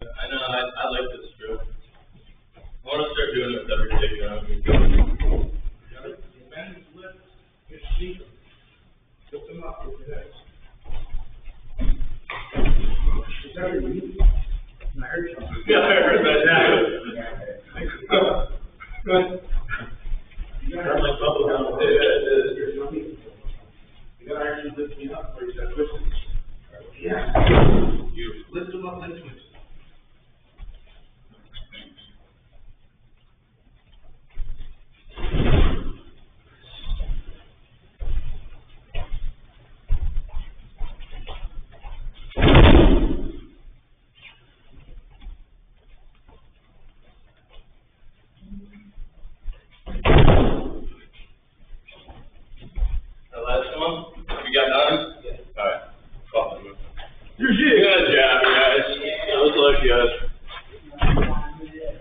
I know, I like this drill. I want to start doing this every day, you know? Lift them up with your legs. Is that your knee? I heard you. Yeah, I heard that. I'm like bubble down the You gotta actually lift me up, or you gotta twist it. Yeah. You lift them up and twist it.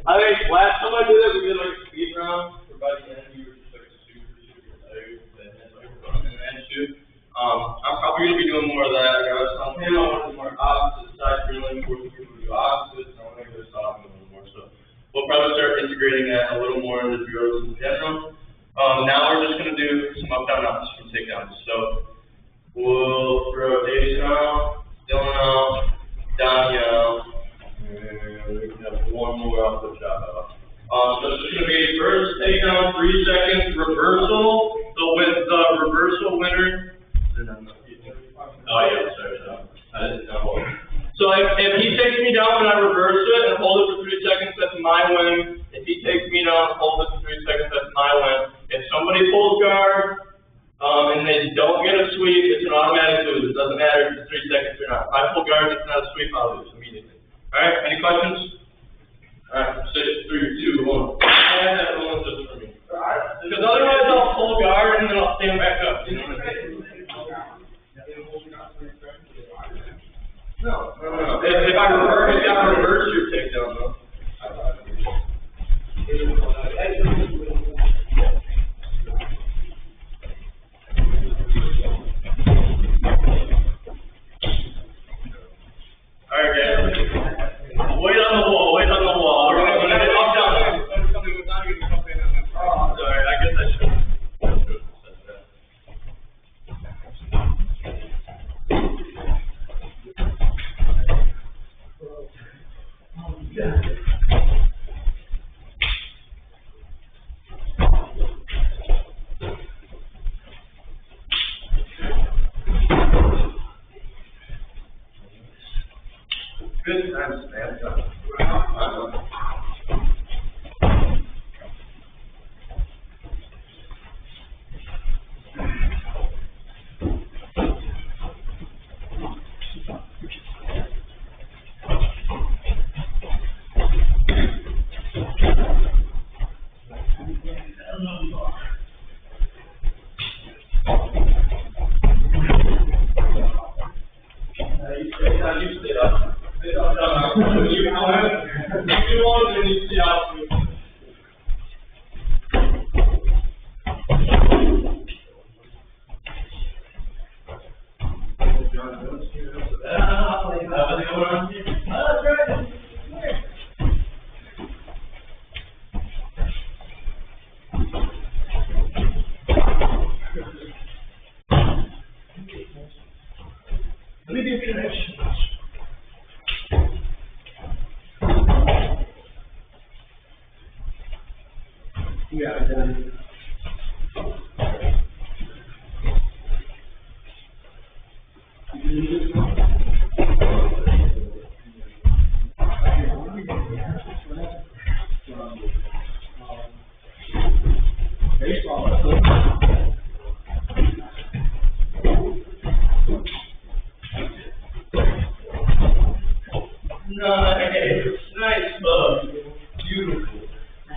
I think last time I did it, we did like a speed round. For by the end, you were just like super tired, and then like running and shoot. I'm probably gonna be doing more of that. I was telling him I want to do more opposite side drilling, forcing people to do opposites. I want to go soft a little more. So we'll probably start integrating that a little more into drills in general. Now we're just gonna do some up down ups from takedowns. So we'll throw Jason out, Dylan out, Donnie out. And we can have one more off the shot off. So it's just going to be first takedown, 3 seconds, reversal. So with the reversal winner. Oh yeah, sorry. I didn't know. So if he takes me down and I reverse it and hold it for 3 seconds, that's my win. If he takes me down and hold it for 3 seconds, that's my win. If somebody pulls guard and they don't get a sweep, it's an automatic lose. It doesn't matter if it's 3 seconds or not. If I pull guard, it's not a sweep, I'll lose immediately. Alright, any questions? Alright, 6, 3, 2, 1. And that one just for me. Because otherwise I'll pull guard and then I'll stand back up. You know what I mean? No. If I reverse your takedown though. Alright guys, wait on the wall, We're gonna get up down. Sorry, I guess I should. Good times, man. Nice, bug. Beautiful. I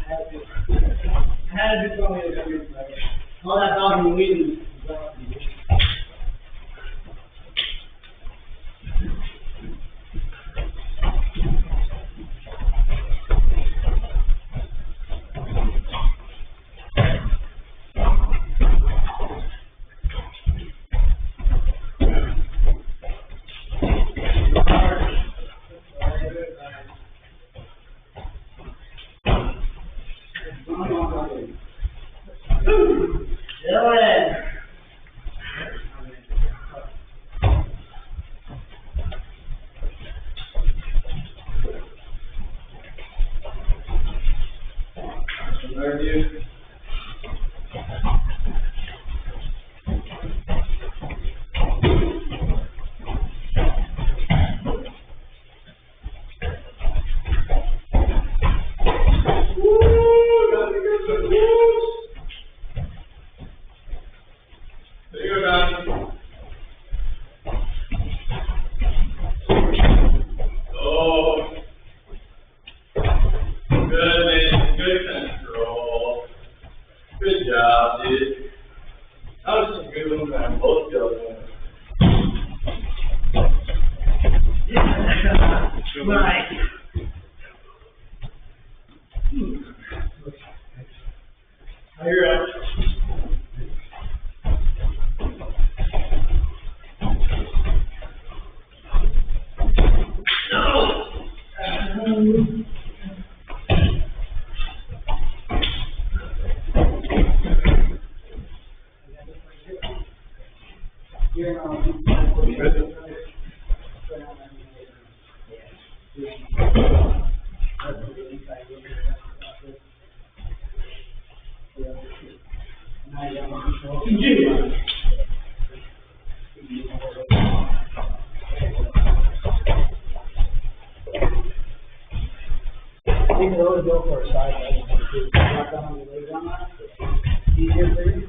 had to do something all that dog in the weeds. Right here. Good job, dude. That was some good ones, man. Both skills, man. Nice. Now you're up. You can always go for a side leg. Drop down on your legs on that. Easier for you.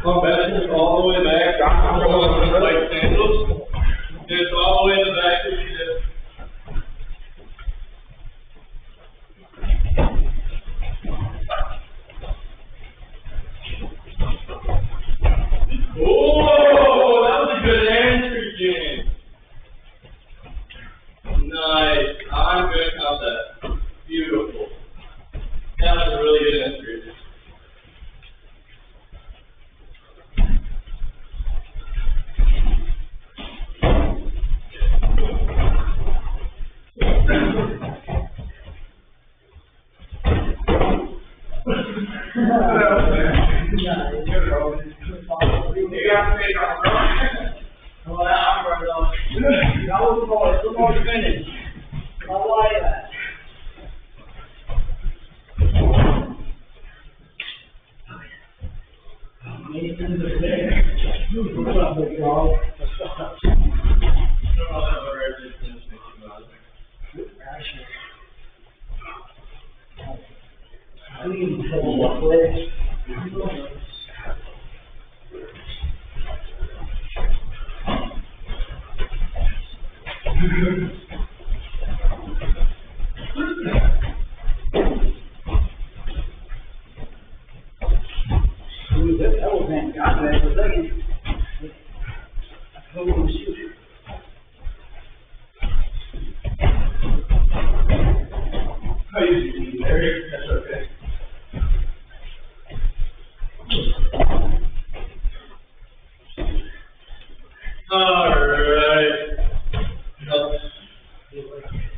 Come back all the way back. I'm going with like sandals. It's all the way in the back of your hip. Oh, that was a good answer, Jim. Nice. I'm going to count that. Beautiful. That was a really good answer.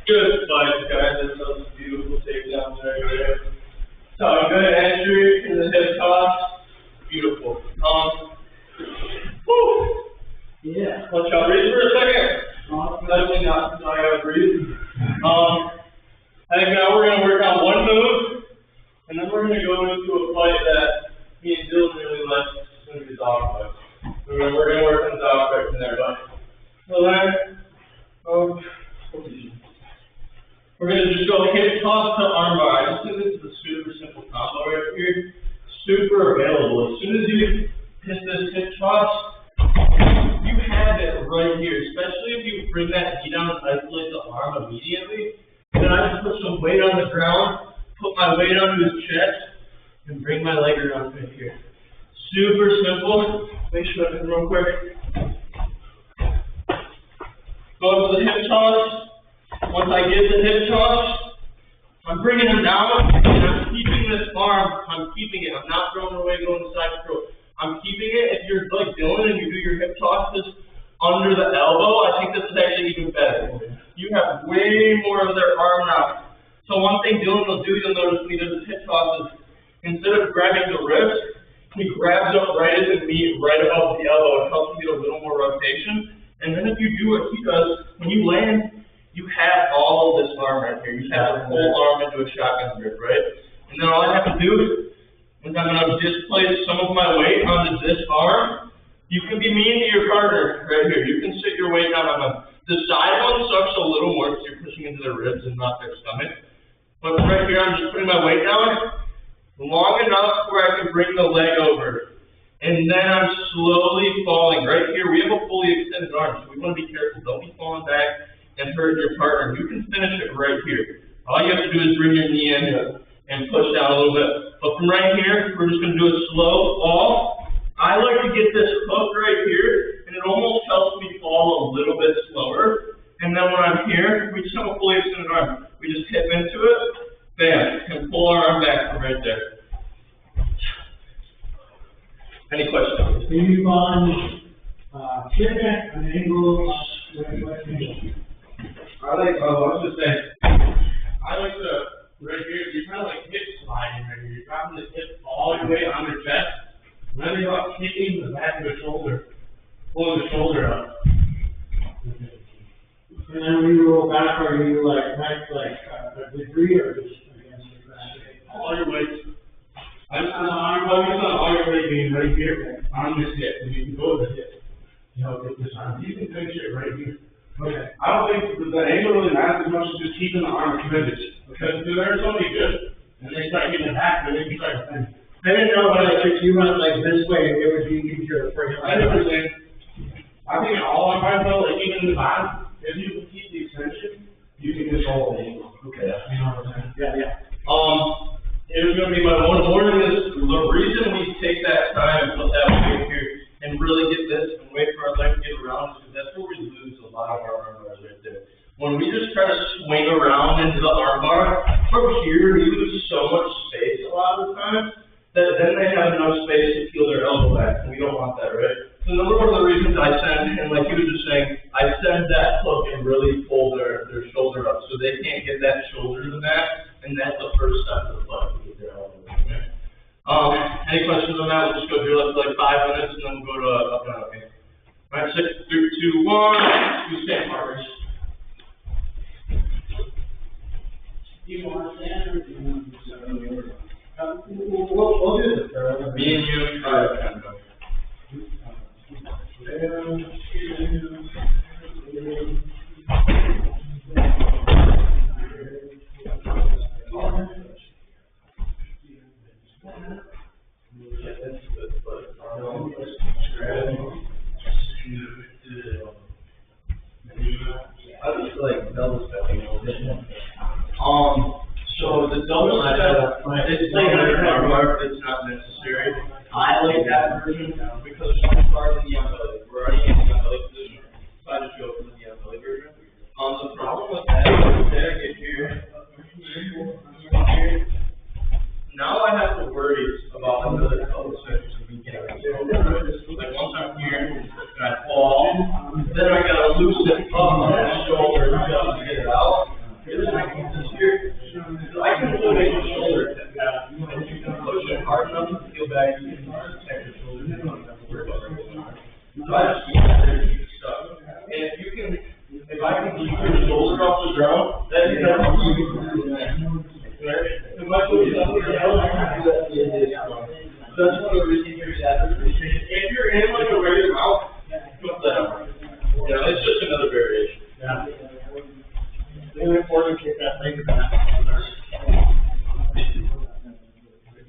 Good fight, guys. That's some beautiful takedowns right there. So good entry in the hip toss. Beautiful. Whew. Yeah. Let's y'all breathe for a second. Definitely not. So I gotta breathe. I think now we're gonna work on one move, and then we're gonna go into a fight that me and Dylan really like. It's gonna be the dog fight. We're gonna work on the dog fight from there, but we're gonna just go hip toss to armbar. I just think this is a super simple combo right here. Super available. As soon as you hit this hip toss, you have it right here. Especially if you bring that knee down and isolate the arm immediately. Then I just put some weight on the ground, put my weight onto his chest, and bring my leg around right here. Super simple. Make sure I can real quick. Go to the hip toss. Once I get the hip toss, I'm bringing him down, and I'm keeping this arm, I'm keeping it, I'm not throwing it away, going to side throw. I'm keeping it. If you're like Dylan and you do your hip tosses under the elbow, I think this is actually even better. You have way more of their arm now. So one thing Dylan will do, you'll notice when he does his hip tosses, instead of grabbing the wrist, he grabs up right at the knee, right above the elbow. It helps him get a little more rotation. And then if you do what he does, when you land, you have all of this arm right here. You have the whole arm into a shotgun grip, right? And then all I have to do is I'm going to displace some of my weight onto this arm. You can be mean to your partner right here. You can sit your weight down on them. The side one sucks a little more because you're pushing into their ribs and not their stomach. But right here, I'm just putting my weight down long enough where I can bring the leg over. And then I'm slowly falling. Right here, we have a fully extended arm, so we want to be careful. Don't be falling back and hurt your partner. You can finish it right here. All you have to do is bring your knee in and push down a little bit. But from right here, we're just going to do a slow fall. I like to get this hook right here, and it almost helps me fall a little bit slower. And then when I'm here, we just have a fully extended arm. We just hip into it, bam, and pull our arm back from right there. Any questions? Do you on sit back an angle what angle? I was just saying, I like to, right here, you're kind of like hip sliding right here. You're dropping the hip all the way on your chest. And then you're like kicking the back of the shoulder, pulling the shoulder up. And then when you roll back, are you like a degree or just against the back? All your weight. I'm focused on all your weight being right here on this hip. And you can go to the hip. You know, get this arm. You can finish it right here. Okay. I don't think the angle really matters as much as just keeping the arm committed. Because if there's somebody good, and they start getting back, then they can start to finish. I didn't know if you went like this way, it would be easier for him. I never think. I think all I'm trying to tell, like even in the bottom, if you can keep the extension, you can control the angle. Okay. You know what I'm saying? Yeah. Here's going to be my one warning is the reason we take that time and put that weight here and really get this and wait for our leg to get around is because that's where we lose a lot of our arm bars right there. When we just try to swing around into the arm bar, from here we lose so much space a lot of the time that then they have enough space to peel their elbow back, and we don't want that, right? So another one of the reasons I send, and like you were just saying, I send that hook and really pull their shoulder up so they can't get that shoulder to the mat, and that's the first step of the play to get their elbow back. Any questions on that? We'll just go through like 5 minutes, and then we'll go to up and out game. All right, 6, 3, 2, 1. We stand partners. Do you want to stand or do you want to do something? We'll do this. Me and you try to kind of. I just feel like double stepping a little bit. So the double step, it's like an arm bar, it's not necessary. I like that version because it's too far in the belly. We're already in the belly position, so I just go for the belly version. The problem with that is that I get here, now I have to worry about another couple seconds of me getting like once I'm here, and I fall, then I gotta loosen up on that shoulder to get it out. Here's my here. I can really make the shoulder tip. If you can push it hard enough to feel back, you can protect your shoulder. You don't have to worry about it. So I just keep that there to keep it stuck. And if you can, if I can keep your shoulder off the ground, then you know you can do that. Right? If I put it up here, I can do that. So that's one of the reasons you're if you're in like a regular mouth, put that up. You know, it's just another variation. Yeah. Really important to get that leg back.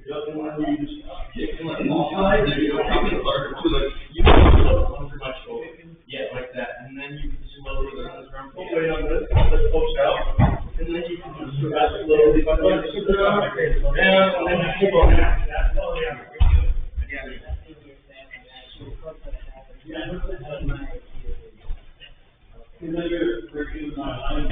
The other one where you just kick and like all sides, you don't have to larger too, like you can go under my shoulder. Yeah, like that. And then you can slowly turn full weight on this, push out. And then you can just slowly and then you keep on that. And then you're working on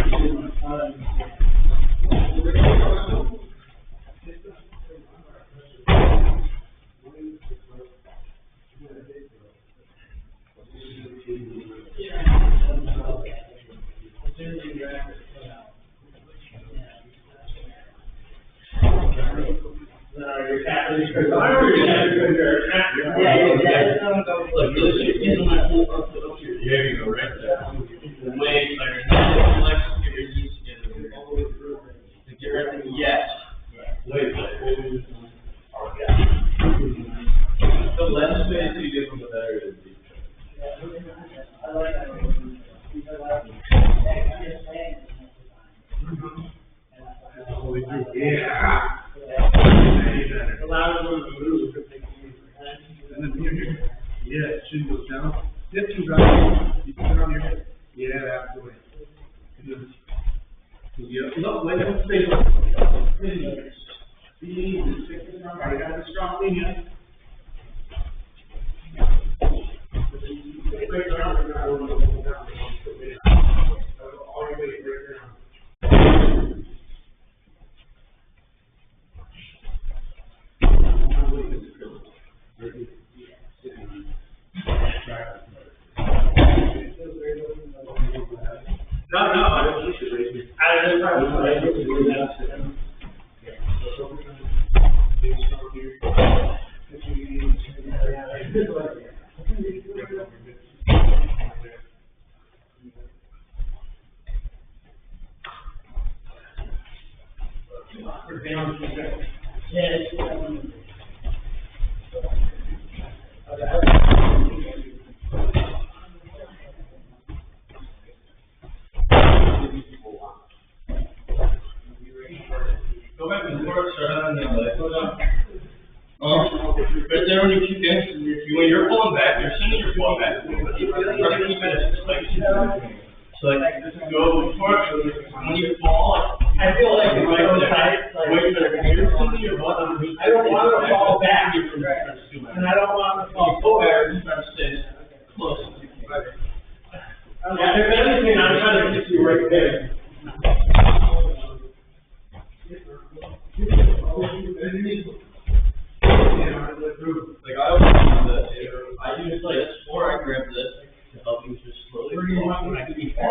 Right there when you keep dancing, when you're pulling back, you're sending your ball back. So like, go forward, when you fall, I feel like it's so tight, like, you're sending your ball underneath. I don't want to fall back, and I don't want to fall forward. You try to stay close. Yeah, if anything, I'm trying to get you right there. Like I always do this, I use like this, or I grab this to help me just slowly. Where do you want when I give you I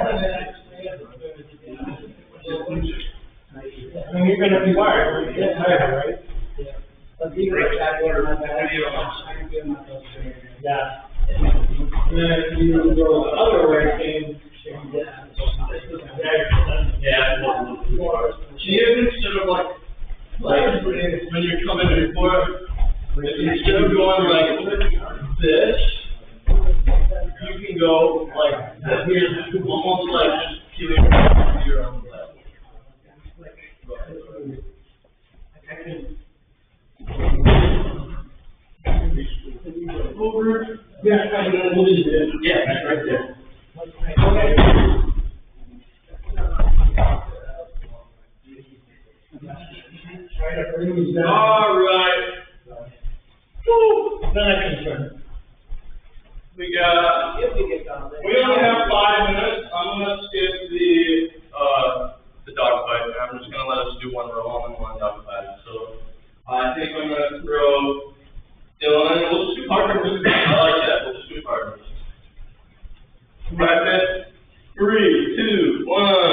mean, you're gonna be wired, you're gonna get tired, right? Let's keep it back there, yeah. And then if you go the other way, instead of like when you're coming before, instead of going like this, you can go like this, almost like just giving your own left. Over. yeah, kind of a little bit. Yeah, that's right there. All right. Woo. Then I can turn. We only have 5 minutes. I'm gonna skip the dog fight. I'm just gonna let us do one roll and one dog fight. So I think I'm gonna throw Dylan. We'll just do partners. I like that. We'll just do partners. Practice. 3, 2, 1.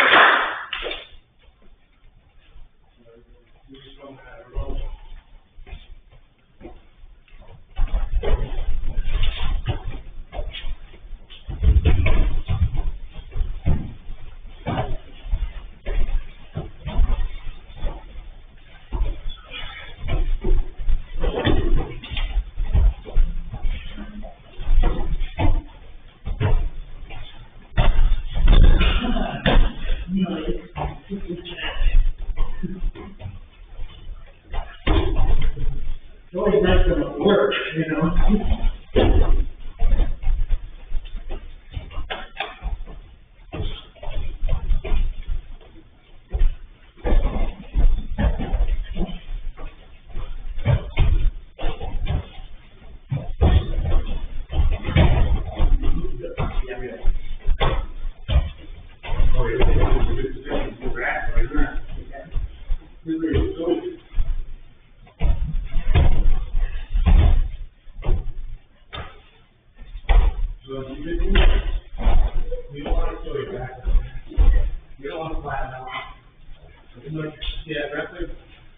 Like, yeah, wrestling,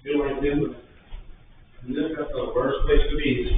feel like this, and this is the worst place to be.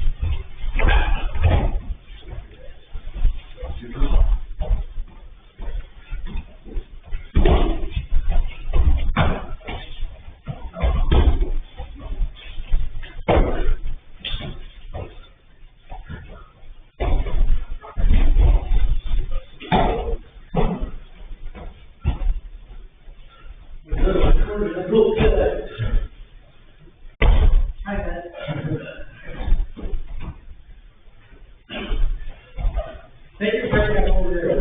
Take your break back over there.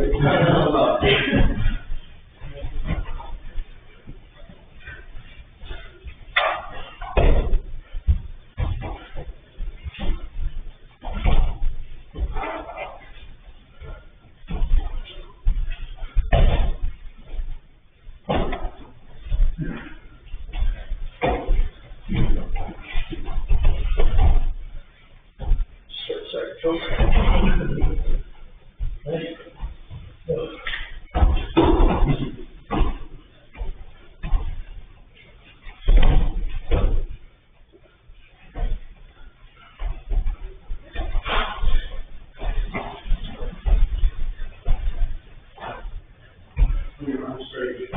I'm straight,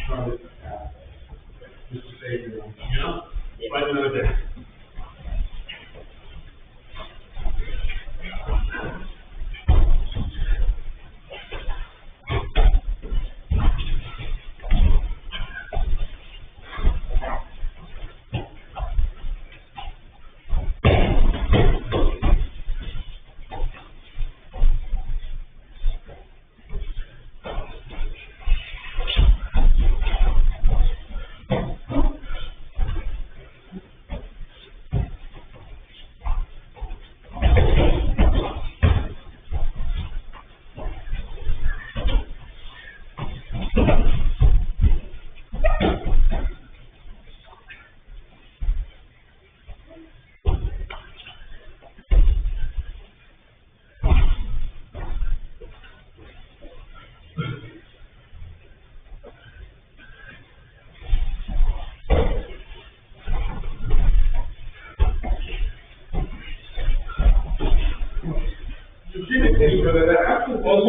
try to, just to save you, you know? Fight another day. Well,